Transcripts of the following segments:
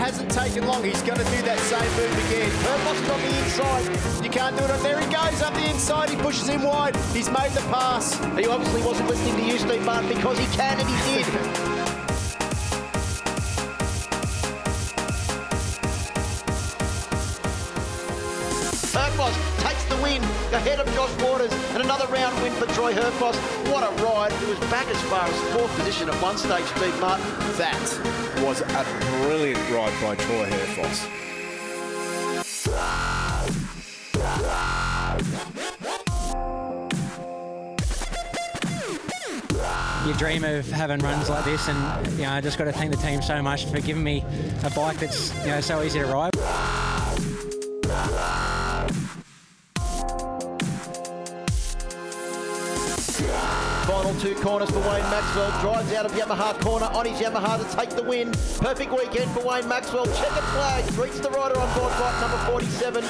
hasn't taken long. He's going to do that same move again. Herfoss on the inside. You can't do it. There he goes up the inside. He pushes him wide. He's made the pass. He obviously wasn't listening to you, Steve Martin, because he can and he did. Herfoss takes the win ahead of Josh Waters, and another round win for Troy Herfoss. What a ride. He was back as far as 4th position at one stage, Steve Martin. That was a brilliant ride by Troy Herfoss. You dream of having runs like this, and you know, I just got to thank the team so much for giving me a bike that's so easy to ride. Final 2 corners for Wayne Maxwell. Drives out of Yamaha corner on his Yamaha to take the win. Perfect weekend for Wayne Maxwell. Checkered flag. Greets the rider on board bike number 47.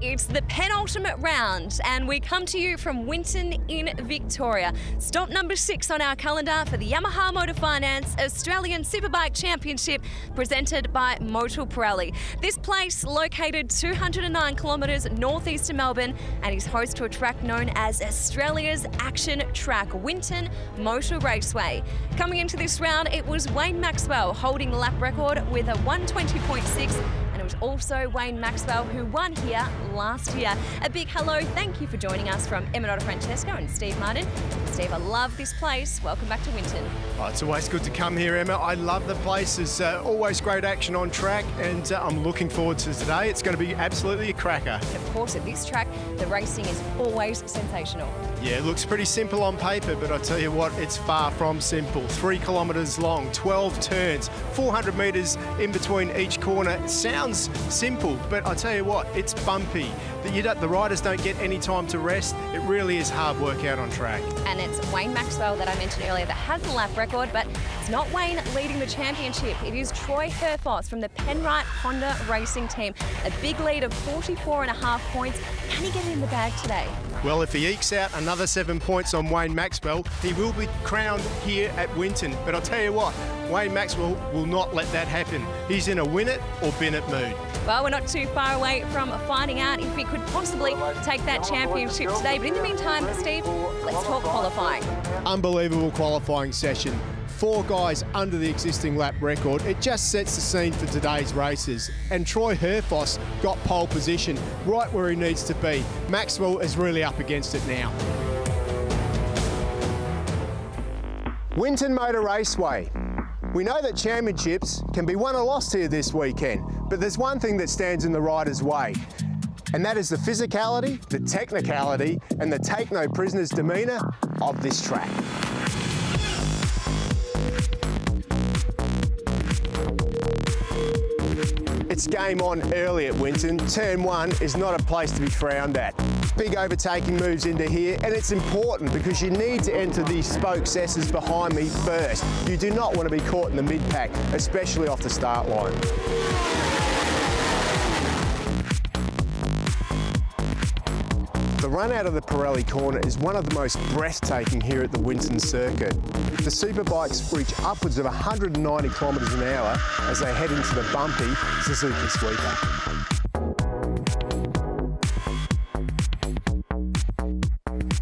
It's the penultimate round, and we come to you from Winton in Victoria. Stop number 6 on our calendar for the Yamaha Motor Finance Australian Superbike Championship, presented by Motor Raceway. This place, located 209 kilometres northeast of Melbourne, and is host to a track known as Australia's action track, Winton Motor Raceway. Coming into this round, it was Wayne Maxwell holding the lap record with a 120.6. And it was also Wayne Maxwell who won here last year. A big hello, thank you for joining us from Emma Francesco and Steve Martin. Steve, I love this place. Welcome back to Winton. Oh, it's always good to come here, Emma. I love the place. There's always great action on track, and I'm looking forward to today. It's going to be absolutely a cracker. Of course, at this track, the racing is always sensational. Yeah, it looks pretty simple on paper, but I tell you what, it's far from simple. 3 kilometres long, 12 turns, 400 metres in between each corner. It sounds simple, but I tell you what, it's bumpy. The riders don't get any time to rest. It really is hard work out on track. And it's Wayne Maxwell that I mentioned earlier that has the lap record, but it's not Wayne leading the championship. It is Troy Herfoss from the Penrite Honda Racing Team. A big lead of 44.5 points. Can he get it in the bag today? Well, if he ekes out another 7 points on Wayne Maxwell, he will be crowned here at Winton. But I'll tell you what, Wayne Maxwell will not let that happen. He's in a win it or bin it mood. Well, we're not too far away from finding out if we could possibly take that championship today. But in the meantime, Steve, let's talk qualifying. Unbelievable qualifying session. 4 guys under the existing lap record. It just sets the scene for today's races. And Troy Herfoss got pole position right where he needs to be. Maxwell is really up against it now. Winton Motor Raceway. We know that championships can be won or lost here this weekend, but there's one thing that stands in the rider's way, and that is the physicality, the technicality, and the take-no-prisoners demeanour of this track. It's game on early at Winton. Turn 1 is not a place to be frowned at. Big overtaking moves into here, and it's important because you need to enter these spoke S's behind me first. You do not want to be caught in the mid-pack, especially off the start line. The run out of the Pirelli corner is one of the most breathtaking here at the Winton circuit. The superbikes reach upwards of 190 kilometres an hour as they head into the bumpy Suzuki Sweeper.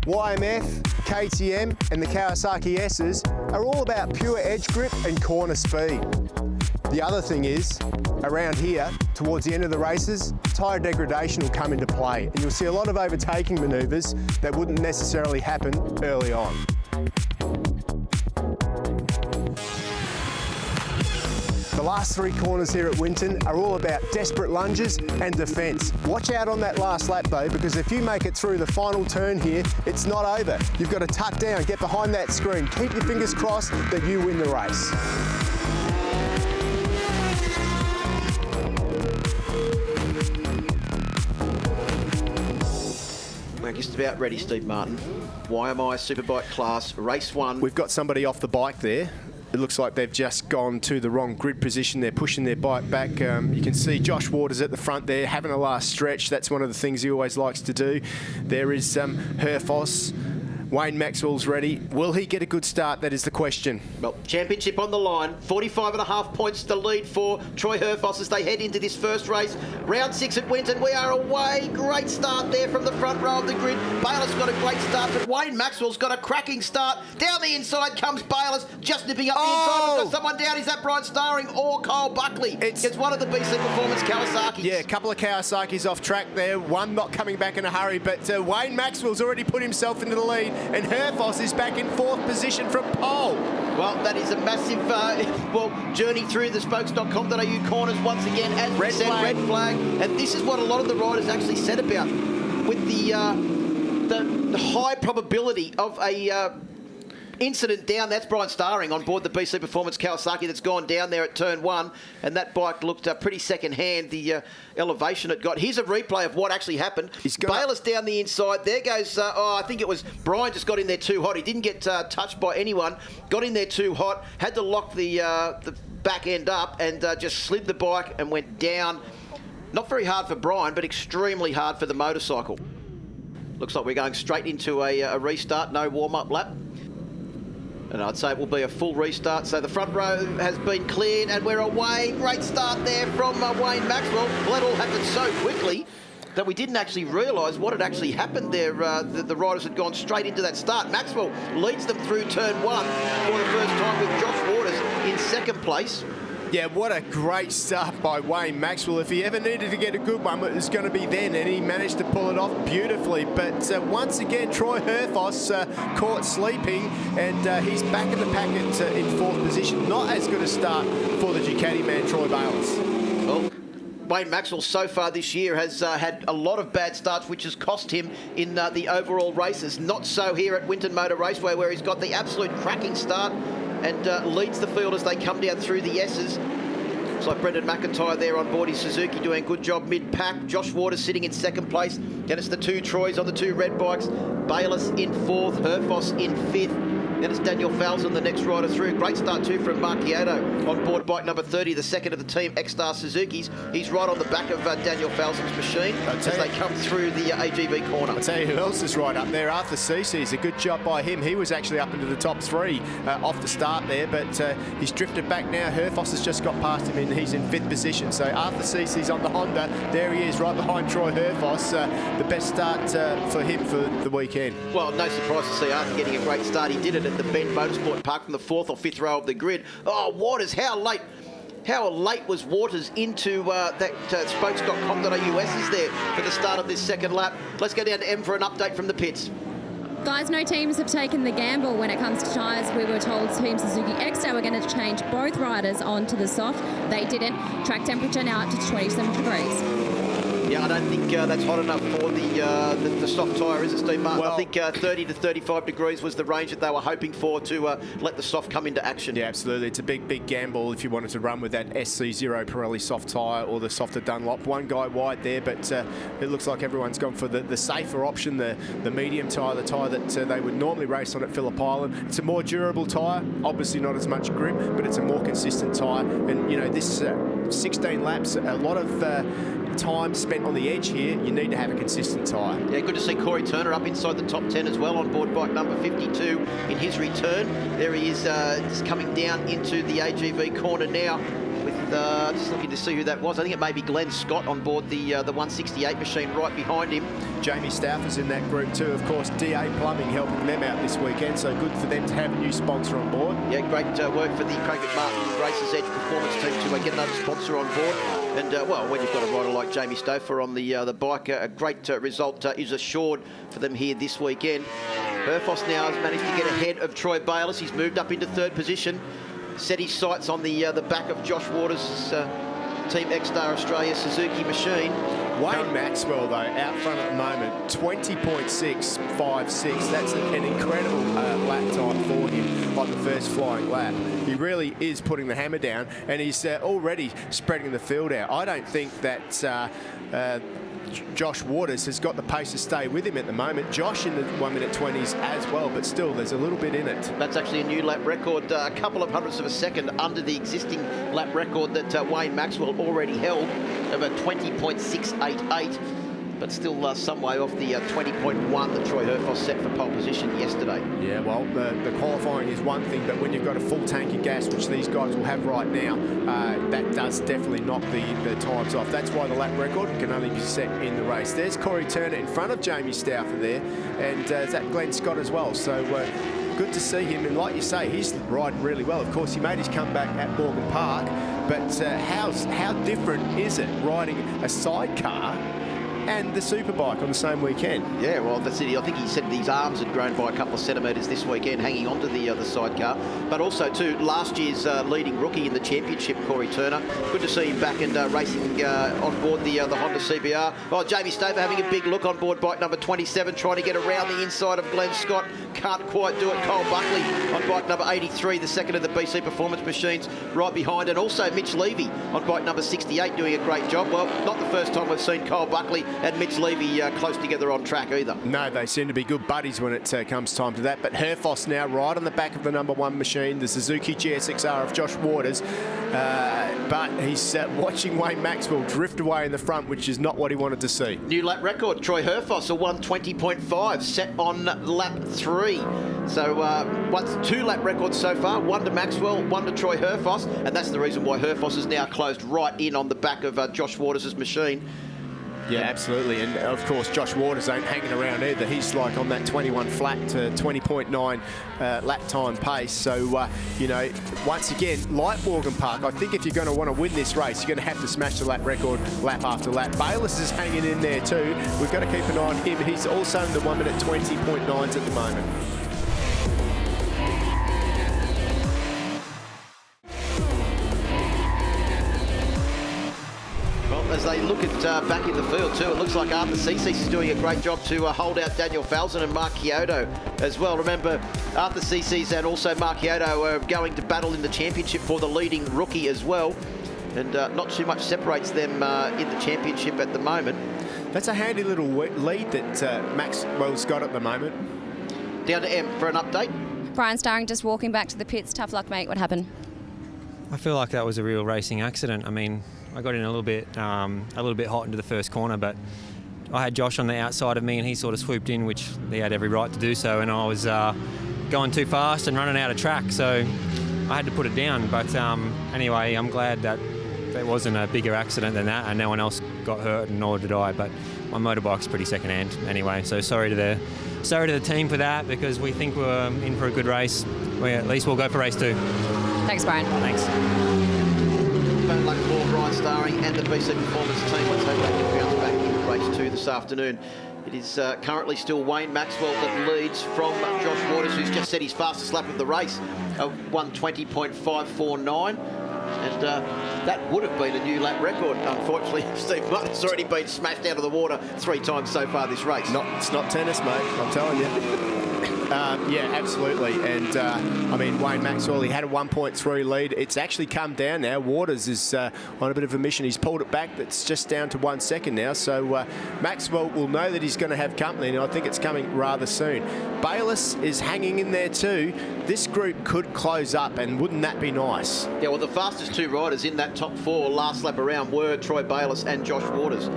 YMF, KTM and the Kawasaki S's are all about pure edge grip and corner speed. The other thing is, around here, towards the end of the races, tyre degradation will come into play, and you'll see a lot of overtaking manoeuvres that wouldn't necessarily happen early on. The The last 3 corners here at Winton are all about desperate lunges and defence. Watch out on that last lap though, because if you make it through the final turn here, it's not over. You've got to tuck down, get behind that screen, keep your fingers crossed that you win the race. We're just about ready, Steve Martin. YMI Superbike class, race 1. We've got somebody off the bike there. It looks like they've just gone to the wrong grid position. They're pushing their bike back. You can see Josh Waters at the front there having a last stretch. That's one of the things he always likes to do. There is Herfoss. Wayne Maxwell's ready. Will he get a good start? That is the question. Well, championship on the line. 45.5 points to lead for Troy Herfoss as they head into this first race. Round 6 at Winton. We are away. Great start there from the front row of the grid. Bayliss got a great start, but Wayne Maxwell's got a cracking start. Down the inside comes Bayliss, just nipping up the inside. We've got someone down. Is that Brian Starring or Kyle Buckley? It's one of the BC Performance Kawasaki's. Yeah, a couple of Kawasaki's off track there. One not coming back in a hurry, but Wayne Maxwell's already put himself into the lead. And Herfoss is back in 4th position from pole. Well, that is a massive journey through the spokes.com.au corners once again. As we said, red flag. And this is what a lot of the riders actually said about with the high probability of a incident down. That's Brian Starring on board the BC Performance Kawasaki that's gone down there at turn 1, and that bike looked pretty second-hand, the elevation it got. Here's a replay of what actually happened. Bayliss down the inside. There goes, I think it was Brian just got in there too hot. He didn't get touched by anyone. Got in there too hot, had to lock the back end up and just slid the bike and went down. Not very hard for Brian, but extremely hard for the motorcycle. Looks like we're going straight into a restart, no warm-up lap. And I'd say it will be a full restart. So the front row has been cleared and we're away. Great start there from Wayne Maxwell. Well, that all happened so quickly that we didn't actually realise what had actually happened there. The riders had gone straight into that start. Maxwell leads them through turn 1 for the first time with Josh Waters in 2nd place. Yeah, what a great start by Wayne Maxwell. If he ever needed to get a good one, it was going to be then, and he managed to pull it off beautifully. But once again, Troy Herfoss caught sleeping, and he's back in the packet in 4th position. Not as good a start for the Ducati man, Troy Bayliss. Well, Wayne Maxwell so far this year has had a lot of bad starts, which has cost him in the overall races. Not so here at Winton Motor Raceway, where he's got the absolute cracking start and leads the field as they come down through the S's. Looks like Brendan McIntyre there on board his Suzuki doing a good job mid-pack. Josh Waters sitting in 2nd place. Then it's the 2 Troys on the 2 red bikes. Bayliss in 4th, Herfoss in 5th. Then it's Daniel Falzon, the next rider through. Great start too from Mark Chiodo on board bike number 30, the 2nd of the team, X-Star Suzuki's. He's right on the back of Daniel Falzon's machine as they come through the AGV corner. I'll tell you who else is right up there. Arthur Cece's a good job by him. He was actually up into the top 3 off the start there, but he's drifted back now. Herfoss has just got past him and he's in 5th position. So Arthur Cece's on the Honda. There he is right behind Troy Herfoss. The best start for him for the weekend. Well, no surprise to see Arthur getting a great start. He did it at the Bend Motorsport Park from the 4th or 5th row of the grid. Oh, Waters, how late was Waters into that spokes.com.au S's there for the start of this 2nd lap. Let's go down to M for an update from the pits. Guys, no teams have taken the gamble when it comes to tyres. We were told Team Suzuki X-Star were going to change both riders onto the soft. They didn't. Track temperature now up to 27 degrees. Yeah, I don't think that's hot enough for the soft tyre, is it, Steve Martin? Well, I think 30 to 35 degrees was the range that they were hoping for to let the soft come into action. Yeah, absolutely. It's a big gamble if you wanted to run with that SC0 Pirelli soft tyre or the softer Dunlop. One guy wide there, but it looks like everyone's gone for the safer option, the medium tyre, the tyre that they would normally race on at Phillip Island. It's a more durable tyre, obviously not as much grip, but it's a more consistent tyre. And, you know, this 16 laps, a lot of time spent on the edge here. You need to have a consistent tyre. Yeah, good to see Corey Turner up inside the top 10 as well on board bike number 52 in his return. There he is, just coming down into the AGV corner now with just looking to see who that was. I think it may be Glenn Scott on board the 168 machine right behind him. Jamie Stauffer's in that group too. Of course, DA Plumbing helping them out this weekend, so good for them to have a new sponsor on board. Yeah, great work for the Craig McMartin Racers Edge Performance team to get another sponsor on board. And, well, when you've got a rider like Jamie Stauffer on the bike, a great result is assured for them here this weekend. Herfoss now has managed to get ahead of Troy Bayliss. He's moved up into 3rd position. set his sights on the back of Josh Waters' Team X-Star Australia Suzuki machine. Wayne Maxwell, though, out front at the moment, 20.656. That's an incredible lap time for him on the first flying lap. He really is putting the hammer down, and he's already spreading the field out. I don't think that Josh Waters has got the pace to stay with him at the moment. Josh in the 1:20s as well, but still there's a little bit in it. That's actually a new lap record, a couple of hundredths of a second under the existing lap record that Wayne Maxwell already held of a 20.688, but still some way off the 20.1 that Troy Herfoss set for pole position yesterday. Yeah, well, the qualifying is one thing, but when you've got a full tank of gas, which these guys will have right now, that does definitely knock the times off. That's why the lap record can only be set in the race. There's Corey Turner in front of Jamie Stauffer there, and that Glenn Scott as well. So good to see him, and like you say, he's riding really well. Of course, he made his comeback at Morgan Park, but how different is it riding a sidecar and the Superbike on the same weekend? Yeah, well, that's it. I think he said his arms had grown by a couple of centimetres this weekend, hanging onto the sidecar. But also, too, last year's leading rookie in the championship, Corey Turner. Good to see him back and racing on board the Honda CBR. Oh, Jamie Stauffer having a big look on board bike number 27, trying to get around the inside of Glenn Scott. Can't quite do it. Cole Buckley on bike number 83, the second of the BC Performance machines, right behind. And also Mitch Levy on bike number 68, doing a great job. Well, not the first time we've seen Cole Buckley and Mitch Levy close together on track either. No, they seem to be good buddies when it comes time to that. But Herfoss now right on the back of the number 1 machine, the Suzuki GSXR of Josh Waters. But he's watching Wayne Maxwell drift away in the front, which is not what he wanted to see. New lap record, Troy Herfoss, a 1:20.5, set on lap 3. So 2 lap records so far, 1 to Maxwell, 1 to Troy Herfoss, and that's the reason why Herfoss is now closed right in on the back of Josh Waters' machine. Yeah, absolutely. And of course, Josh Waters ain't hanging around either. He's like on that 21 flat to 20.9 lap time pace. So, you know, once again, like Morgan Park, I think if you're going to want to win this race, you're going to have to smash the lap record lap after lap. Bayliss is hanging in there too. We've got to keep an eye on him. He's also in the 1:20.9s at the moment. As they look at back in the field too, it looks like Arthur Cecis is doing a great job to hold out Daniel Falzon and Mark Chiodo as well. Remember, Arthur Cecis and also Mark Chiodo are going to battle in the championship for the leading rookie as well. And not too much separates them in the championship at the moment. That's a handy little lead that Maxwell's got at the moment. Down to M for an update. Brian Starring just walking back to the pits. Tough luck, mate. What happened? I feel like that was a real racing accident. I mean, I got in a little bit hot into the first corner, but I had Josh on the outside of me and he sort of swooped in, which he had every right to do so, and I was going too fast and running out of track, so I had to put it down. But anyway, I'm glad that there wasn't a bigger accident than that and no one else got hurt, and nor did I, but my motorbike's pretty second-hand anyway, so sorry to the team for that, because we think we're in for a good race. At least we'll go for race 2. Thanks, Brian. Thanks. Bad luck for Brian Starring and the BC Performance team. Let's hope they can bounce back in race 2 this afternoon. It is currently still Wayne Maxwell that leads from Josh Waters, who's just set his fastest lap of the race, a 1:20.549. And that would have been a new lap record. Unfortunately, Steve Martin's already been smashed out of the water 3 times so far this race. It's not tennis, mate, I'm telling you. Yeah, absolutely. And, I mean, Wayne Maxwell, he had a 1.3 lead. It's actually come down now. Waters is on a bit of a mission. He's pulled it back. It's just down to 1 second now. So Maxwell will know that he's going to have company, and I think it's coming rather soon. Bayliss is hanging in there too. This group could close up, and wouldn't that be nice? Yeah, well, the fastest 2 riders in that top 4 last lap around were Troy Bayliss and Josh Waters.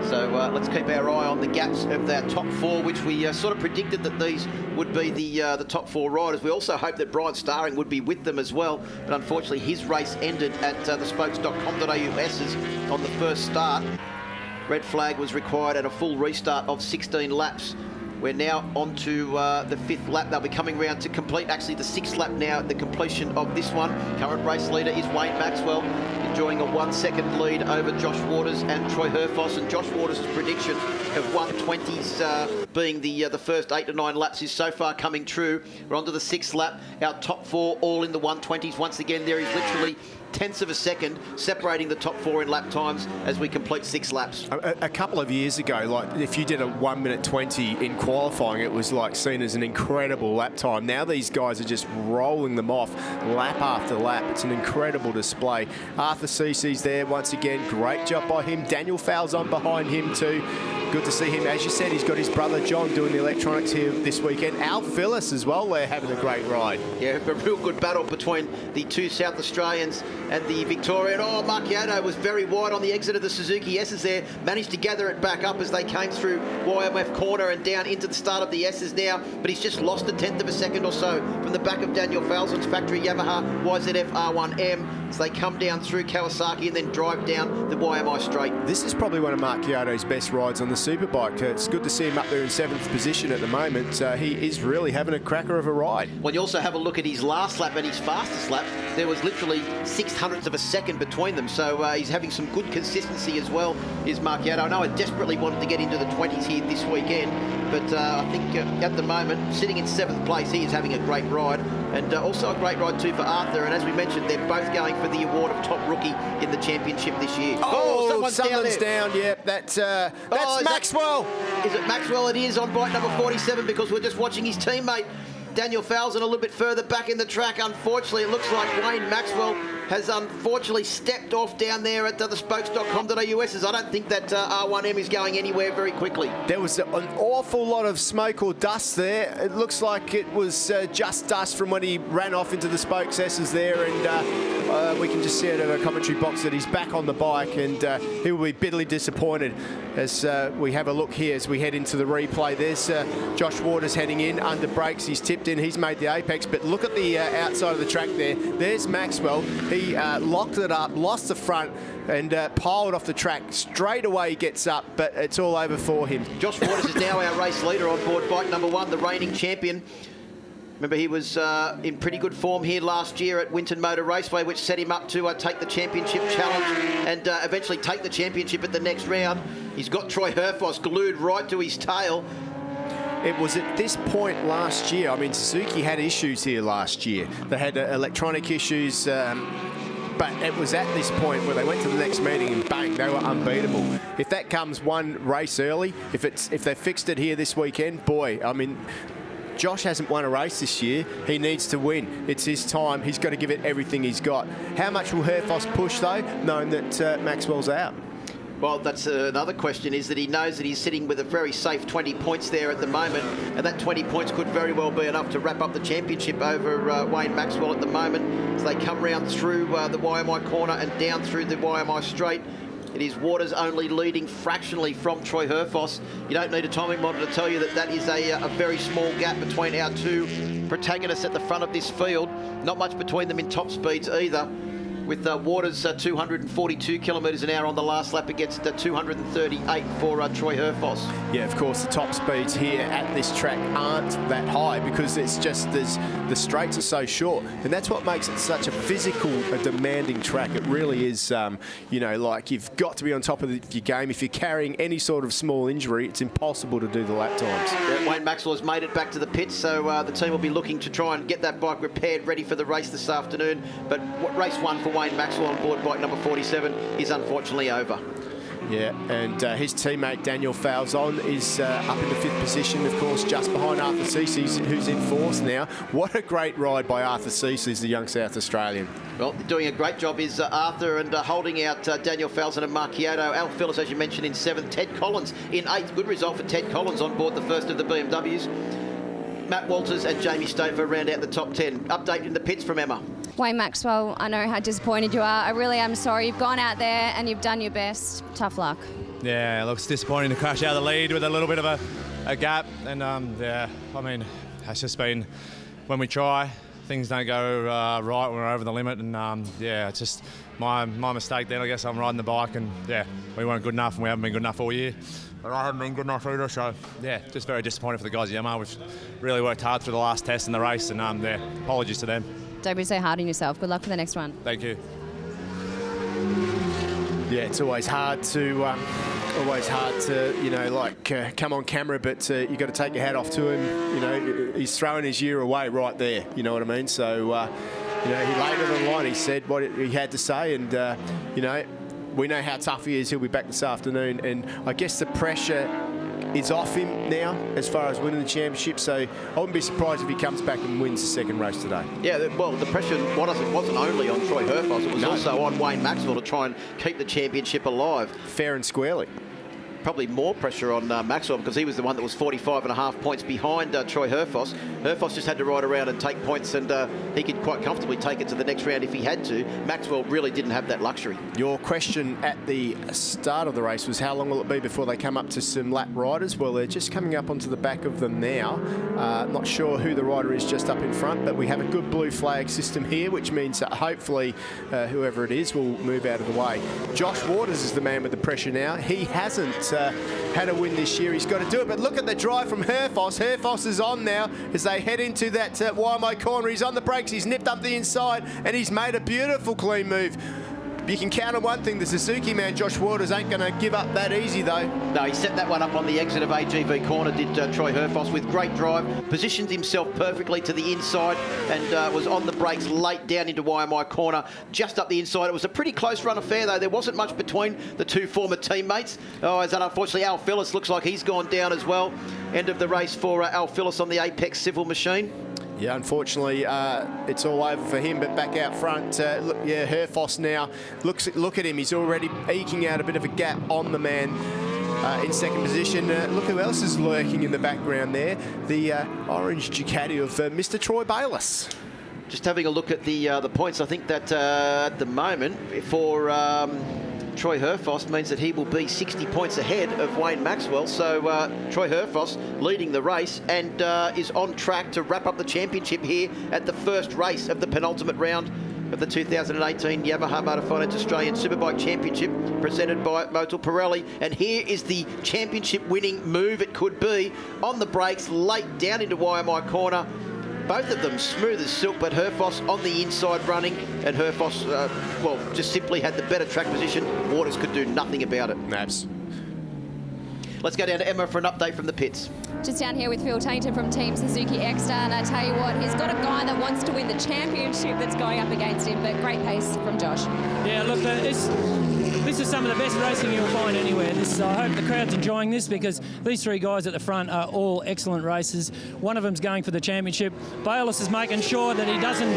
So let's keep our eye on the gaps of that top 4, which we sort of predicted that these would be the top 4 riders. We also hoped that Brian Starring would be with them as well, but unfortunately his race ended at the spokes.com.au.s's on the first start. Red flag was required at a full restart of 16 laps. We're now on to the 5th lap. They'll be coming round to complete actually the 6th lap now at the completion of this one. Current race leader is Wayne Maxwell. enjoying a 1 second lead over Josh Waters and Troy Herfoss. And Josh Waters' prediction of 120s being the first 8 to 9 laps is so far coming true. We're on to the 6th lap. Our top 4 all in the 120s. Once again, there is literally tenths of a second separating the top 4 in lap times as we complete 6 laps. A couple of years ago, like if you did a 1 minute 20 in qualifying, it was like seen as an incredible lap time. Now these guys are just rolling them off lap after lap. It's an incredible display. Arthur Cece's there once again. Great job by him. Daniel Fowles on behind him too. Good to see him. As you said, he's got his brother John doing the electronics here this weekend. Al Phillips as well. They're having a great ride. Yeah, a real good battle between the 2 South Australians and the Victorian. Oh, Marchiato was very wide on the exit of the Suzuki S's there. Managed to gather it back up as they came through YMF corner and down into the start of the S's now. But he's just lost a tenth of a second or so from the back of Daniel Falson's factory Yamaha YZF R1M as they come down through Kawasaki and then drive down the YMI straight. This is probably one of Marchiato's best rides on the Superbike. It's good to see him up there in 7th position at the moment. He is really having a cracker of a ride. When you also have a look at his last lap and his fastest lap, there was literally 0.06 of a second between them. So he's having some good consistency as well, is Marchiato. I know I desperately wanted to get into the 20s here this weekend, but I think at the moment, sitting in 7th place, he is having a great ride. And also a great ride too for Arthur. And as we mentioned, they're both going for the award of top rookie in the championship this year. Oh, someone's down. Yep, that's Maxwell. Is it Maxwell? It is on bike number 47 because we're just watching his teammate Daniel Falson a little bit further back in the track. Unfortunately, it looks like Wayne Maxwell has unfortunately stepped off down there at the spokes.com.au. as I don't think that R1M is going anywhere very quickly. There was an awful lot of smoke or dust there. It looks like it was just dust from when he ran off into the spokes S's there, and we can just see out of a commentary box that he's back on the bike, and he will be bitterly disappointed as we have a look here as we head into the replay. There's Josh Waters heading in under brakes. He's tipped in. He's made the apex, but look at the outside of the track there. There's Maxwell. He locked it up, lost the front, and piled off the track. Straight away he gets up, but it's all over for him. Josh Waters is now our race leader on board bike number 1, the reigning champion. Remember, he was in pretty good form here last year at Winton Motor Raceway, which set him up to take the championship challenge and eventually take the championship at the next round. He's got Troy Herfoss glued right to his tail. It was at this point last year. I mean, Suzuki had issues here last year. They had electronic issues, but it was at this point where they went to the next meeting and bang, they were unbeatable. If that comes one race early, if they fixed it here this weekend, boy, I mean, Josh hasn't won a race this year. He needs to win. It's his time. He's got to give it everything he's got. How much will Herfoss push, though, knowing that Maxwell's out? Well, that's another question, is that he knows that he's sitting with a very safe 20 points there at the moment, and that 20 points could very well be enough to wrap up the championship over Wayne Maxwell at the moment as they come round through the YMI corner and down through the YMI straight. It is Waters only leading fractionally from Troy Herfoss. You don't need a timing monitor to tell you that that is a very small gap between our 2 protagonists at the front of this field. Not much between them in top speeds either, with Waters 242 kilometres an hour on the last lap against 238 for Troy Herfoss. Yeah, of course, the top speeds here at this track aren't that high because it's just the straights are so short, and that's what makes it such a physical, demanding track. It really is, you know, like you've got to be on top of your game. If you're carrying any sort of small injury, it's impossible to do the lap times. Yeah, Wayne Maxwell has made it back to the pits, so the team will be looking to try and get that bike repaired, ready for the race this afternoon. But race 1 for Wayne Maxwell on board bike number 47 is unfortunately over. Yeah, and his teammate Daniel Falzon is up in the 5th position, of course, just behind Arthur Cece's, who's in 4th now. What a great ride by Arthur Cece's, the young South Australian. Well, doing a great job is Arthur, and holding out Daniel Falzon and Marchiato. Al Phillips, as you mentioned, in 7th. Ted Collins in 8th. Good result for Ted Collins on board the first of the BMWs. Matt Walters and Jamie Stover round out the top 10. Update in the pits from Emma. Wayne Maxwell, I know how disappointed you are. I really am sorry. You've gone out there and you've done your best. Tough luck. Yeah, it looks disappointing to crash out of the lead with a little bit of a gap. And, yeah, I mean, it's just been when we try, things don't go right when we're over the limit. And, yeah, it's just my mistake then. I guess I'm riding the bike and, yeah, we weren't good enough and we haven't been good enough all year. But I haven't been good enough either, so, yeah, just very disappointed for the guys at Yamaha. We've really worked hard through the last test in the race, and, yeah, apologies to them. Don't be so hard on yourself. Good luck for the next one. Thank you. Yeah, it's always hard to, you know, like come on camera, but you got to take your hat off to him. You know, he's throwing his year away right there. You know what I mean? So, you know, he laid it on the line. He said what he had to say, and you know, we know how tough he is. He'll be back this afternoon, and I guess the pressure is off him now as far as winning the championship, so I wouldn't be surprised if he comes back and wins the second race today. Yeah, well, the pressure wasn't only on Troy Herfoss, it was also on Wayne Maxwell to try and keep the championship alive. Fair and squarely. Probably more pressure on Maxwell because he was the one that was 45.5 points behind Troy Herfoss. Herfoss just had to ride around and take points, and he could quite comfortably take it to the next round if he had to. Maxwell really didn't have that luxury. Your question at the start of the race was how long will it be before they come up to some lap riders? Well, they're just coming up onto the back of them now. Not sure who the rider is just up in front, but we have a good blue flag system here, which means that hopefully whoever it is will move out of the way. Josh Waters is the man with the pressure now. He hasn't had a win this year. He's got to do it, but look at the drive from Herfoss. Herfoss is on now as they head into that YMO corner. He's on the brakes, he's nipped up the inside, and he's made a beautiful clean move. You can count on one thing, the Suzuki man, Josh Waters, ain't going to give up that easy, though. No, he set that one up on the exit of AGV corner, did Troy Herfoss, with great drive, positioned himself perfectly to the inside, and was on the brakes late down into YMI corner, just up the inside. It was a pretty close run affair, though. There wasn't much between the two former teammates. Oh, as unfortunately, Al Phillips looks like he's gone down as well. End of the race for Al Phillips on the Apex Civil machine. Yeah, unfortunately, it's all over for him, but back out front, look, yeah, Herfoss now, look at him, he's already eking out a bit of a gap on the man in second position. Look who else is lurking in the background there, the orange Ducati of Mr. Troy Bayliss. Just having a look at the points, I think that at the moment for Troy Herfoss means that he will be 60 points ahead of Wayne Maxwell. So Troy Herfoss leading the race and is on track to wrap up the championship here at the first race of the penultimate round of the 2018 Yamaha Motor Finance Australian Superbike Championship presented by Motul Pirelli. And here is the championship winning move it could be. On the brakes, late down into YMI corner. Both of them smooth as silk, but Herfoss on the inside running, and Herfoss, well, just simply had the better track position. Waters could do nothing about it. Naps. Let's go down to Emma for an update from the pits. Just down here with Phil Tainton from Team Suzuki Extra, and I tell you what, he's got a guy that wants to win the championship that's going up against him, but great pace from Josh. Yeah, look, this is some of the best racing you'll find anywhere. I hope the crowd's enjoying this because these three guys at the front are all excellent racers. One of them's going for the championship. Bayliss is making sure that he doesn't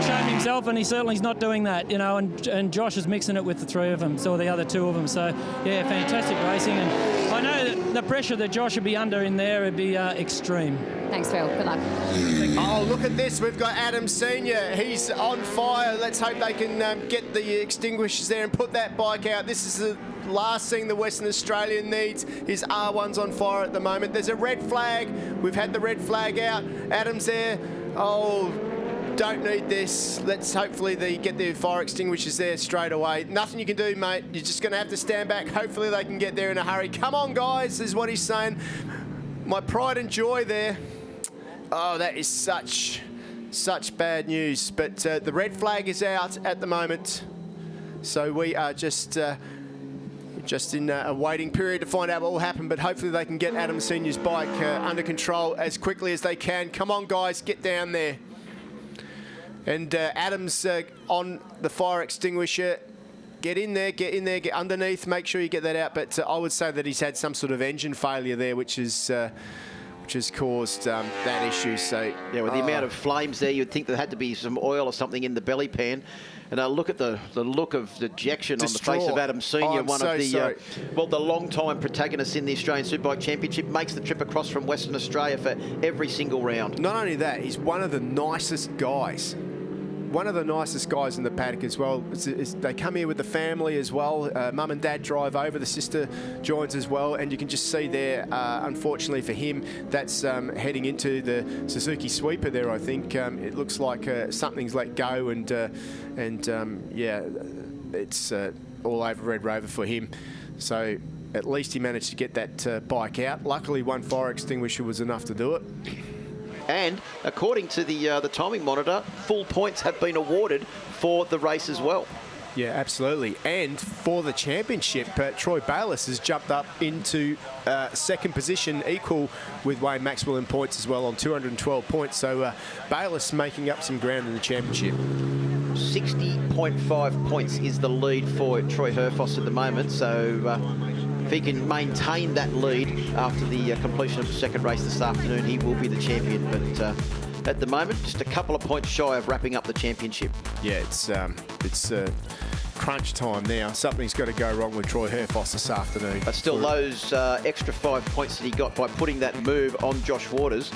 shame himself, and he certainly is not doing that, you know, and Josh is mixing it with the three of them, so the other two of them. So, yeah, fantastic racing, and I know that the pressure that Josh would be under in there would be extreme. Thanks, Phil. Good luck. Oh, look at this. We've got Adam Senior. He's on fire. Let's hope they can get the extinguishers there and put that bike out. This is the last thing the Western Australian needs. His R1's on fire at the moment. There's a red flag. We've had the red flag out. Adam's there. Oh, don't need this. Let's hopefully get the fire extinguishers there straight away. Nothing you can do, mate. You're just going to have to stand back. Hopefully they can get there in a hurry. Come on, guys, is what he's saying. My pride and joy there. Oh, that is such bad news. But the red flag is out at the moment. So we are just in a waiting period to find out what will happen. But hopefully they can get Adam Senior's bike under control as quickly as they can. Come on, guys, get down there. And Adam's on the fire extinguisher. Get in there, get underneath. Make sure you get that out. But I would say that he's had some sort of engine failure there, which has caused that issue. So yeah, with the amount of flames there, you'd think there had to be some oil or something in the belly pan. And look at the look of dejection on the face of Adam Senior, one of the the long-time protagonists in the Australian Superbike Championship. Makes the trip across from Western Australia for every single round. Not only that, he's one of the nicest guys. One of the nicest guys in the paddock as well. They come here with the family as well. Mum and Dad drive over. The sister joins as well. And you can just see there, unfortunately for him, that's heading into the Suzuki sweeper there, I think. It looks like something's let go. And yeah, it's all over Red Rover for him. So at least he managed to get that bike out. Luckily, one fire extinguisher was enough to do it. And according to the timing monitor, full points have been awarded for the race as well. Yeah, absolutely. And for the championship, Troy Bayliss has jumped up into second position, equal with Wayne Maxwell in points as well on 212 points. So Bayliss making up some ground in the championship. 60.5 points is the lead for Troy Herfoss at the moment. So if he can maintain that lead after the completion of the second race this afternoon, he will be the champion. But at the moment, just a couple of points shy of wrapping up the championship. Yeah, it's crunch time now. Something's got to go wrong with Troy Herfoss this afternoon. But still, those extra 5 points that he got by putting that move on Josh Waters,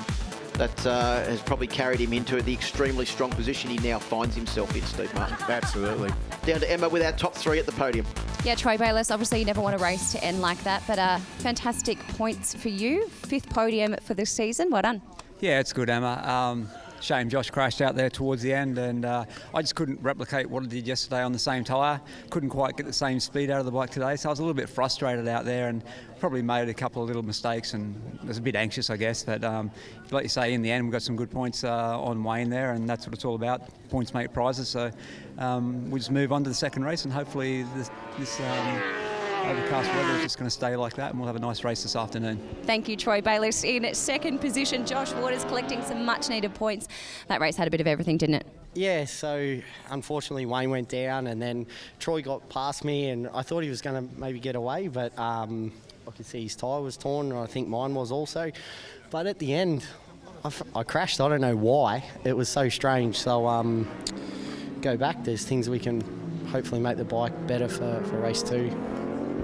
that has probably carried him into the extremely strong position he now finds himself in, Steve Martin. Absolutely. Down to Emma with our top three at the podium. Yeah, Troy Bayliss, obviously you never want a race to end like that, but fantastic points for you. 5th podium for this season. Well done. Yeah, it's good, Emma. Shame Josh crashed out there towards the end, and I just couldn't replicate what I did yesterday on the same tyre. Couldn't quite get the same speed out of the bike today, so I was a little bit frustrated out there and probably made a couple of little mistakes and was a bit anxious, I guess. But like you say, in the end, we got some good points on Wayne there, and that's what it's all about. Points make prizes, so we'll just move on to the second race, and hopefully this overcast weather is just going to stay like that, and we'll have a nice race this afternoon. Thank you, Troy Bayliss. In second position, Josh Waters collecting some much-needed points. That race had a bit of everything, didn't it? Yeah, so unfortunately Wayne went down and then Troy got past me, and I thought he was going to maybe get away, but I could see his tyre was torn, and I think mine was also. But at the end, I crashed. I don't know why. It was so strange. So go back. There's things we can hopefully make the bike better for race 2.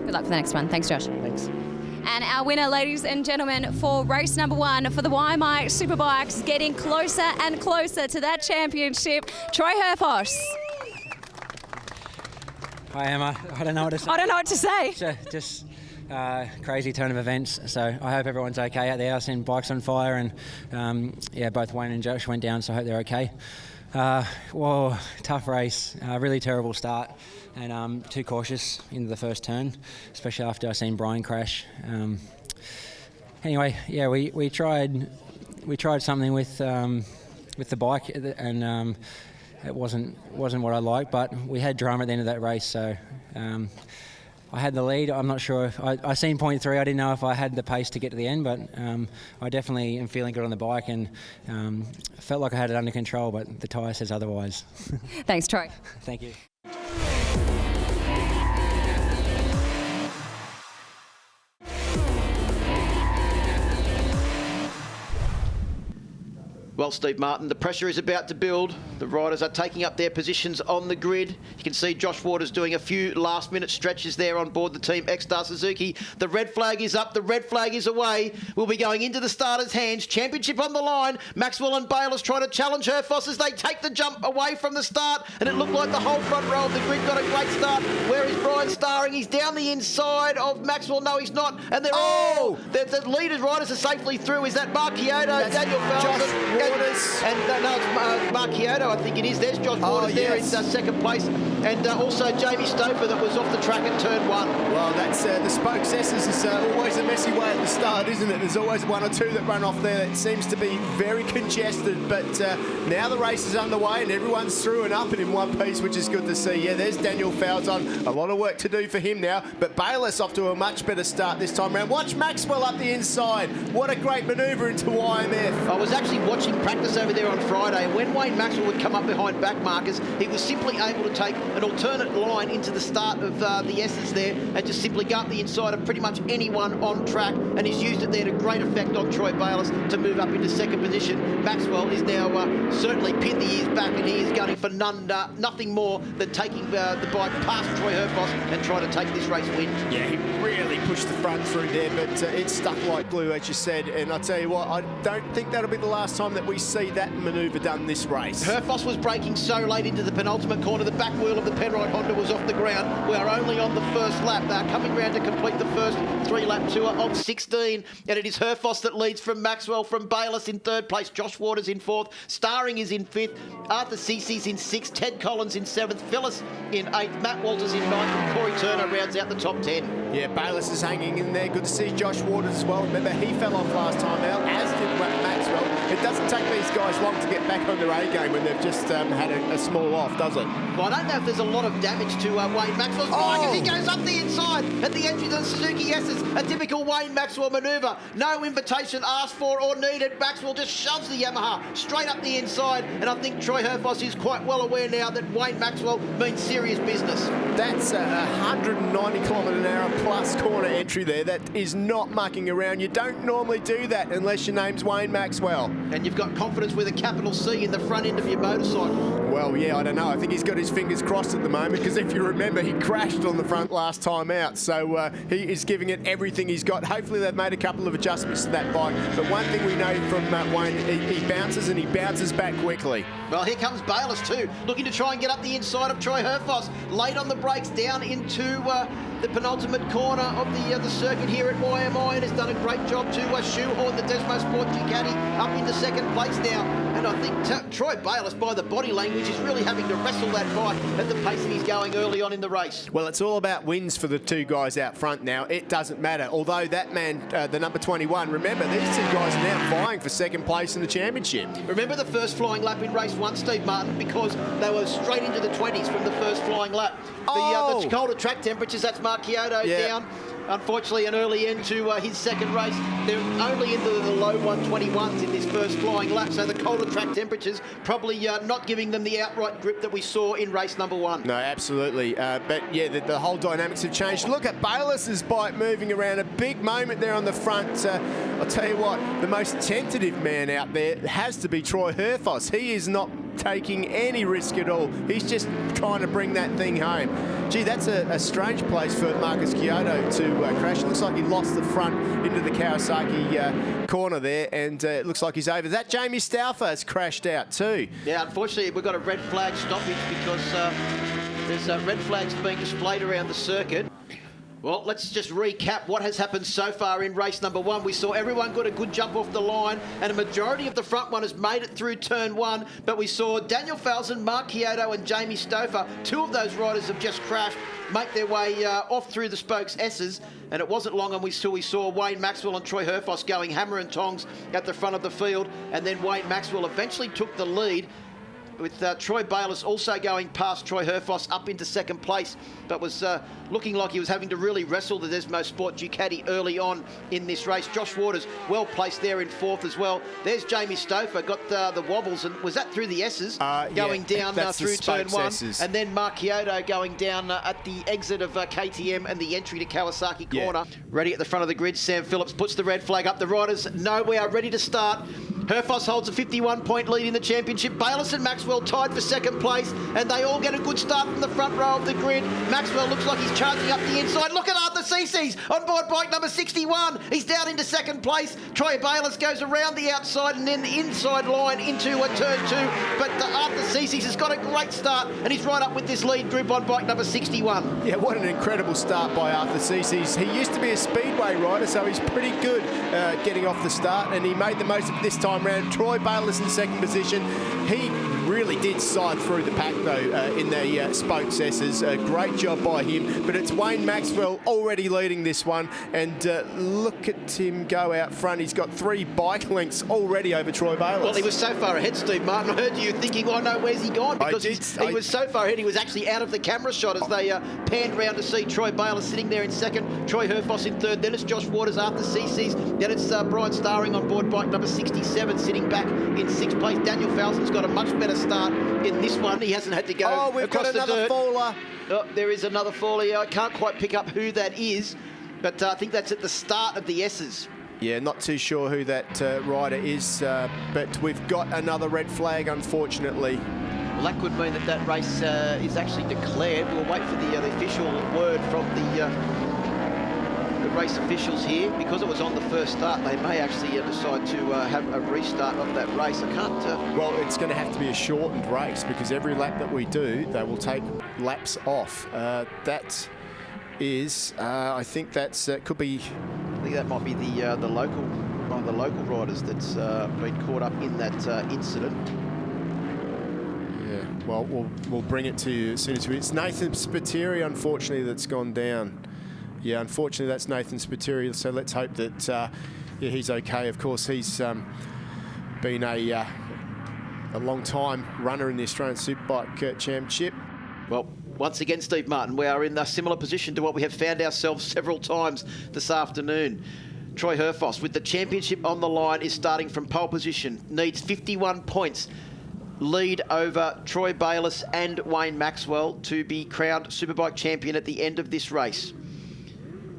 Good luck for the next one. Thanks, Josh. Thanks. And our winner, ladies and gentlemen, for race number 1 for the YMI Superbikes, getting closer and closer to that championship, Troy Herfoss. Hi, Emma. I don't know what to say. I don't know what to say. Just crazy turn of events. So I hope everyone's okay out there. I've seen bikes on fire, and yeah, both Wayne and Josh went down, so I hope they're okay. Well, tough race. Really terrible start. And too cautious into the first turn, especially after I seen Brian crash. Anyway, yeah, we tried something with the bike, and it wasn't what I liked. But we had drama at the end of that race, so I had the lead. I'm not sure if I seen point 3. I didn't know if I had the pace to get to the end, but I definitely am feeling good on the bike, and felt like I had it under control. But the tyre says otherwise. Thanks, Troy. Thank you. Well, Steve Martin, the pressure is about to build. The riders are taking up their positions on the grid. You can see Josh Waters doing a few last-minute stretches there on board the Team X-Star Suzuki. The red flag is up. The red flag is away. We'll be going into the starters' hands. Championship on the line. Maxwell and Bayliss trying to challenge Herfoss as they take the jump away from the start. And it looked like the whole front row of the grid got a great start. Where is Brian Starring? He's down the inside of Maxwell. No, he's not. And they're the leaders riders are safely through. Is that Mark Kyoto, Daniel Felton? And no, it's Mark Kyoto, I think it is. There's Josh Waters there in second place. And also Jamie Stouffer that was off the track at turn 1. Well, that's the spokes S's is always a messy way at the start, isn't it? There's always 1 or 2 that run off there. It seems to be very congested, but now the race is underway and everyone's through and up and in one piece, which is good to see. Yeah, there's Daniel Falzon. A lot of work to do for him now, but Bayliss off to a much better start this time around. Watch Maxwell up the inside. What a great manoeuvre into YMF. I was actually watching practice over there on Friday, and when Wayne Maxwell would come up behind back markers, he was simply able to take an alternate line into the start of the S's there and just simply go up the inside of pretty much anyone on track, and he's used it there to great effect on Troy Bayliss to move up into second position. Maxwell is now certainly pinned the ears back, and he is gunning for nothing more than taking the bike past Troy Herfoss and trying to take this race win. Yeah, he really pushed the front through there, but it's stuck like glue, as you said, and I tell you what, I don't think that'll be the last time that we see that manoeuvre done this race. Herfoss was braking so late into the penultimate corner, the back wheel of the Penrite Honda was off the ground. We are only on the first lap. They're coming round to complete the first 3-lap tour of 16, and it is Herfoss that leads from Maxwell, from Bayliss in third place, Josh Waters in fourth, Starring is in fifth, Arthur Cece's in sixth, Ted Collins in seventh, Phyllis in eighth, Matt Walters in ninth, and Corey Turner rounds out the top 10. Yeah, Bayliss is hanging in there. Good to see Josh Waters as well. Remember, he fell off last time out, as did Maxwell. it doesn't take these guys long to get back on their A game when they've just had a small off, does it? Well, I don't know if there's a lot of damage to Wayne Maxwell's bike as he goes up the inside at the entry to the Suzuki S's. A typical Wayne Maxwell manoeuvre. No invitation asked for or needed. Maxwell just shoves the Yamaha straight up the inside, and I think Troy Herfoss is quite well aware now that Wayne Maxwell means serious business. That's a 190 km/h plus corner entry there. That is not mucking around. You don't normally do that unless your name's Wayne Maxwell. And you've got confidence with a capital C in the front end of your motorcycle. Well, yeah, I don't know. I think he's got his fingers crossed at the moment because if you remember, he crashed on the front last time out. So he is giving it everything he's got. Hopefully they've made a couple of adjustments to that bike. But one thing we know from Wayne, he bounces and he bounces back quickly. Well, here comes Bayliss too, looking to try and get up the inside of Troy Herfoss. Late on the brakes down into the penultimate corner of the circuit here at YMI, and has done a great job to shoehorn the Desmo Sport Ducati up into second place now. And I think Troy Bayliss, by the body language, is really having to wrestle that bike at the pace that he's going early on in the race. Well, it's all about wins for the two guys out front now. It doesn't matter. Although that man, the number 21, remember, these two guys are now vying for second place in the championship. Remember the first flying lap in race 1, Steve Martin, because they were straight into the 20s from the first flying lap. The colder track temperatures, that's Mark Kyoto down. Unfortunately, an early end to his second race. They're only into the low 121s in this first flying lap, so the colder track temperatures probably not giving them the outright grip that we saw in race number 1. No, absolutely. But yeah, the whole dynamics have changed. Look at Bayliss's bike moving around. A big moment there on the front. I'll tell you what, the most tentative man out there has to be Troy Herfoss. He is not taking any risk at all. He's just trying to bring that thing home. Gee, that's a strange place for Marcus Kyoto to crash. It looks like he lost the front into the Kawasaki corner there, and it looks like he's over. That Jamie Stauffer has crashed out too. Yeah, unfortunately, we've got a red flag stoppage because there's red flags being displayed around the circuit. Well, let's just recap what has happened so far in race number 1. We saw everyone got a good jump off the line, and a majority of the front runners made it through turn 1. But we saw Daniel Falzon, Mark Kyoto and Jamie Stauffer, 2 of those riders have just crashed, make their way off through the Spokes S's. And it wasn't long until we saw Wayne Maxwell and Troy Herfoss going hammer and tongs at the front of the field. And then Wayne Maxwell eventually took the lead, with Troy Bayliss also going past Troy Herfoss up into second place, but was looking like he was having to really wrestle the Desmo Sport Ducati early on in this race. Josh Waters well placed there in 4th as well. There's Jamie Stauffer, got the wobbles, and was that through the S's? Going down through turn 1. S's. And then Mark Kyoto going down at the exit of KTM and the entry to Kawasaki corner. Ready at the front of the grid, Sam Phillips puts the red flag up. The riders know we are ready to start. Herfoss holds a 51-point lead in the championship. Bayliss and Maxwell tied for second place, and they all get a good start from the front row of the grid. Maxwell looks like he's charging up the inside. Look at Arthur Cece's on board bike number 61. He's down into second place. Troy Bayliss goes around the outside and then the inside line into a turn 2. But Arthur Cece's has got a great start, and he's right up with this lead group on bike number 61. Yeah, what an incredible start by Arthur Cece's. He used to be a Speedway rider, so he's pretty good getting off the start, and he made the most of it this time round. Troy Bayliss in second position. He really did side through the pack though in the Spokes S's. Great job by him, but it's Wayne Maxwell already leading this one, and look at him go out front. He's got 3 bike lengths already over Troy Bayliss. Well, he was so far ahead, Steve Martin. I heard you thinking, oh no, where's he gone? Because he was so far ahead, he was actually out of the camera shot as they panned round to see Troy Bayliss sitting there in second, Troy Herfoss in third, then it's Josh Waters after Cece's, then it's Brian Starring on board bike number 67 sitting back in 6th place. Daniel Falzon's got a much better start in this one. He hasn't had to go we've across got another the dirt. faller. Oh, there is another faller. I can't quite pick up who that is, but I think that's at the start of the S's. Yeah, not too sure who that rider is, but we've got another red flag, unfortunately. Well, that could mean that race is actually declared. We'll wait for the official word from the race officials here. Because it was on the first start, they may actually decide to have a restart of that race. I can't... Well, it's going to have to be a shortened race, because every lap that we do, they will take laps off. That is, I think that's could be... I think that might be the local, one of the local riders that's been caught up in that incident. Yeah, well, we'll bring it to you as soon as we... It's Nathan Spiteri, unfortunately, that's gone down. Yeah, unfortunately, that's Nathan Spiteri, so let's hope that yeah, he's okay. Of course, he's been a long-time runner in the Australian Superbike Championship. Well, once again, Steve Martin, we are in a similar position to what we have found ourselves several times this afternoon. Troy Herfoss, with the championship on the line, is starting from pole position, needs 51 points. Lead over Troy Bayliss and Wayne Maxwell to be crowned Superbike champion at the end of this race.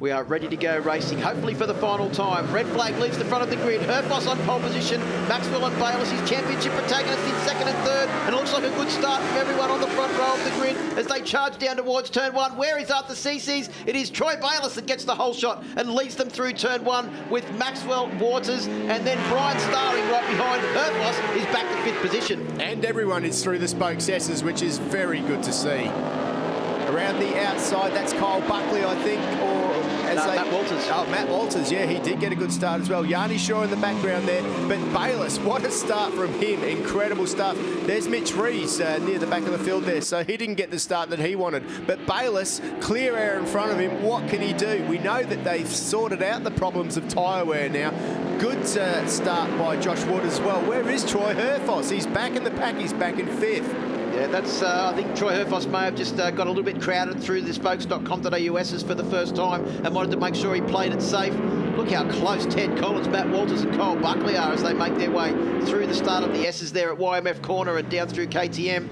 We are ready to go racing, hopefully for the final time. Red flag leaves the front of the grid. Herfoss on pole position. Maxwell and Bayliss, his championship protagonist, in second and third. And it looks like a good start from everyone on the front row of the grid as they charge down towards turn one. Where is Arthur CC's? It is Troy Bayliss that gets the whole shot and leads them through turn one with Maxwell, Waters, and then Brian Starring right behind. Herfoss is back to fifth position. And everyone is through the spokes S's, which is very good to see. Around the outside, that's Kyle Buckley, I think, or... Matt Walters. Oh, Matt Walters, yeah, he did get a good start as well. Yanni Shaw in the background there, but Bayliss, what a start from him. Incredible stuff. There's Mitch Rees near the back of the field there, so he didn't get the start that he wanted. But Bayliss, clear air in front of him, what can he do? We know that they've sorted out the problems of tyre wear now. Good start by Josh Waters as well. Where is Troy Herfoss? He's back in the pack, he's back in fifth. Yeah, that's. I think Troy Herfoss may have just got a little bit crowded through the spokes.com.au S's for the first time and wanted to make sure he played it safe. Look how close Ted Collins, Matt Walters and Kyle Buckley are as they make their way through the start of the S's there at YMF corner and down through KTM.